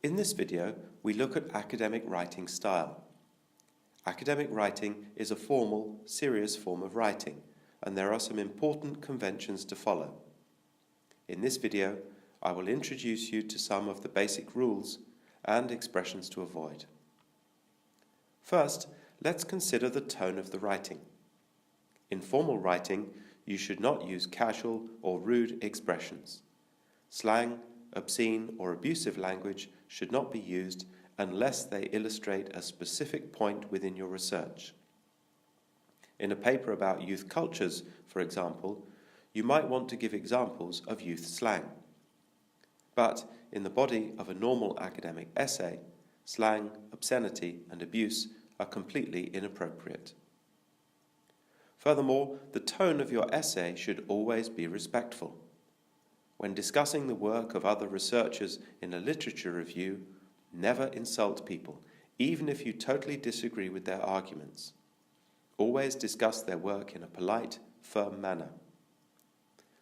In this video, we look at academic writing style. Academic writing is a formal, serious form of writing, and there are some important conventions to follow. In this video, I will introduce you to some of the basic rules and expressions to avoid. First, let's consider the tone of the writing. In formal writing, you should not use casual or rude expressions. Slang, obscene or abusive language should not be used unless they illustrate a specific point within your research. In a paper about youth cultures, for example, you might want to give examples of youth slang. But in the body of a normal academic essay, slang, obscenity, and abuse are completely inappropriate. Furthermore, the tone of your essay should always be respectful. When discussing the work of other researchers in a literature review, never insult people, even if you totally disagree with their arguments. Always discuss their work in a polite, firm manner.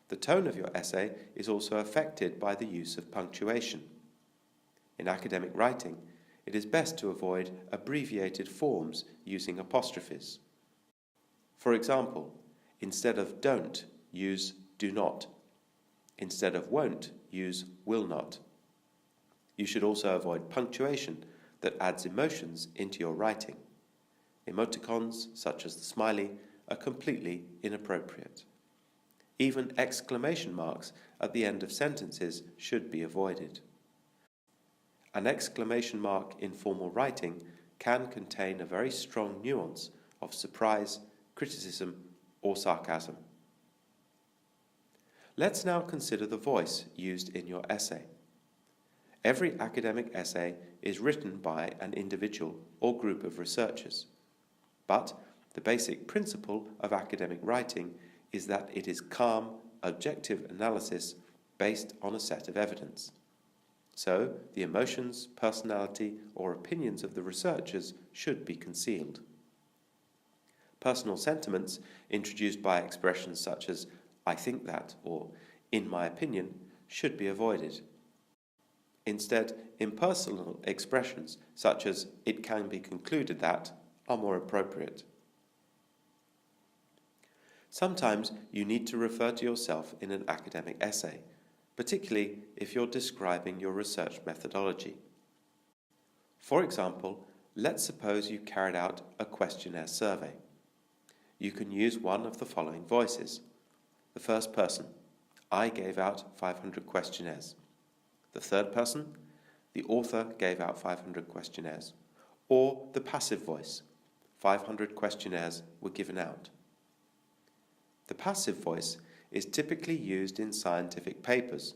The tone of your essay is also affected by the use of punctuation. In academic writing, it is best to avoid abbreviated forms using apostrophes. For example, instead of don't, use do not. Instead of won't, use will not. You should also avoid punctuation that adds emotions into your writing. Emoticons, such as the smiley, are completely inappropriate. Even exclamation marks at the end of sentences should be avoided. An exclamation mark in formal writing can contain a very strong nuance of surprise, criticism, or sarcasm. Let's now consider the voice used in your essay. Every academic essay is written by an individual or group of researchers, but the basic principle of academic writing is that it is calm, objective analysis based on a set of evidence. So, the emotions, personality, or opinions of the researchers should be concealed. Personal sentiments introduced by expressions such as "I think that" or "in my opinion" should be avoided. Instead, impersonal expressions such as "it can be concluded that" are more appropriate. Sometimes you need to refer to yourself in an academic essay, particularly if you're describing your research methodology. For example, let's suppose you carried out a questionnaire survey. You can use one of the following voices. The first person: I gave out 500 questionnaires. The third person: the author gave out 500 questionnaires. Or the passive voice: 500 questionnaires were given out. The passive voice is typically used in scientific papers,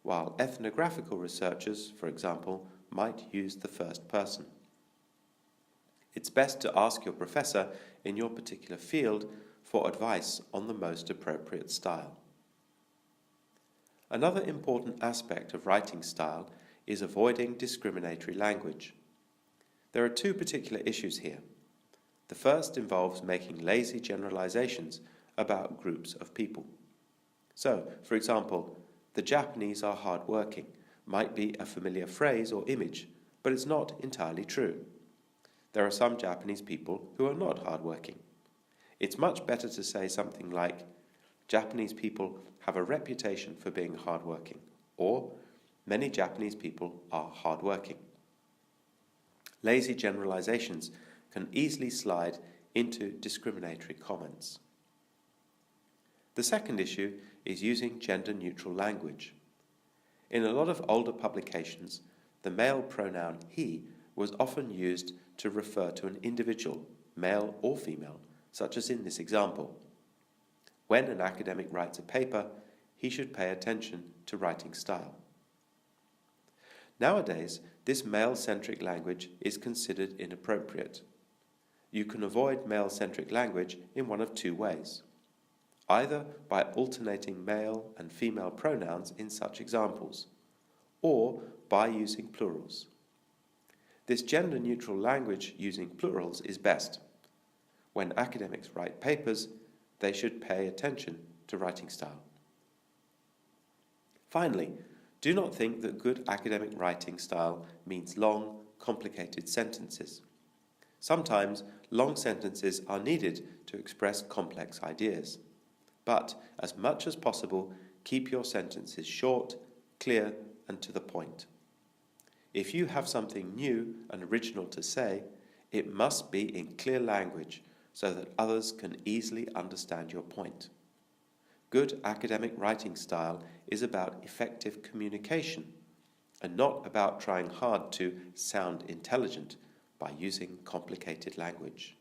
while ethnographical researchers, for example, might use the first person. It's best to ask your professor in your particular field for advice on the most appropriate style. Another important aspect of writing style is avoiding discriminatory language. There are two particular issues here. The first involves making lazy generalizations about groups of people. So, for example, "the Japanese are hard-working" might be a familiar phrase or image, but it's not entirely true. There are some Japanese people who are not hard-working. It's much better to say something like, "Japanese people have a reputation for being hard-working," or "many Japanese people are hard-working." Lazy generalizations can easily slide into discriminatory comments. The second issue is using gender-neutral language. In a lot of older publications, the male pronoun he was often used to refer to an individual, male or female, such as in this example. When an academic writes a paper, he should pay attention to writing style. Nowadays, this male-centric language is considered inappropriate. You can avoid male-centric language in one of two ways. Either by alternating male and female pronouns in such examples, or by using plurals. This gender-neutral language using plurals is best. When academics write papers, they should pay attention to writing style. Finally, Do not think that good academic writing style means long, complicated sentences. Sometimes long sentences are needed to express complex ideas. But as much as possible, keep your sentences short, clear, and to the point. If you have something new and original to say, it must be in clear language so that others can easily understand your point. Good academic writing style is about effective communication and not about trying hard to sound intelligent by using complicated language.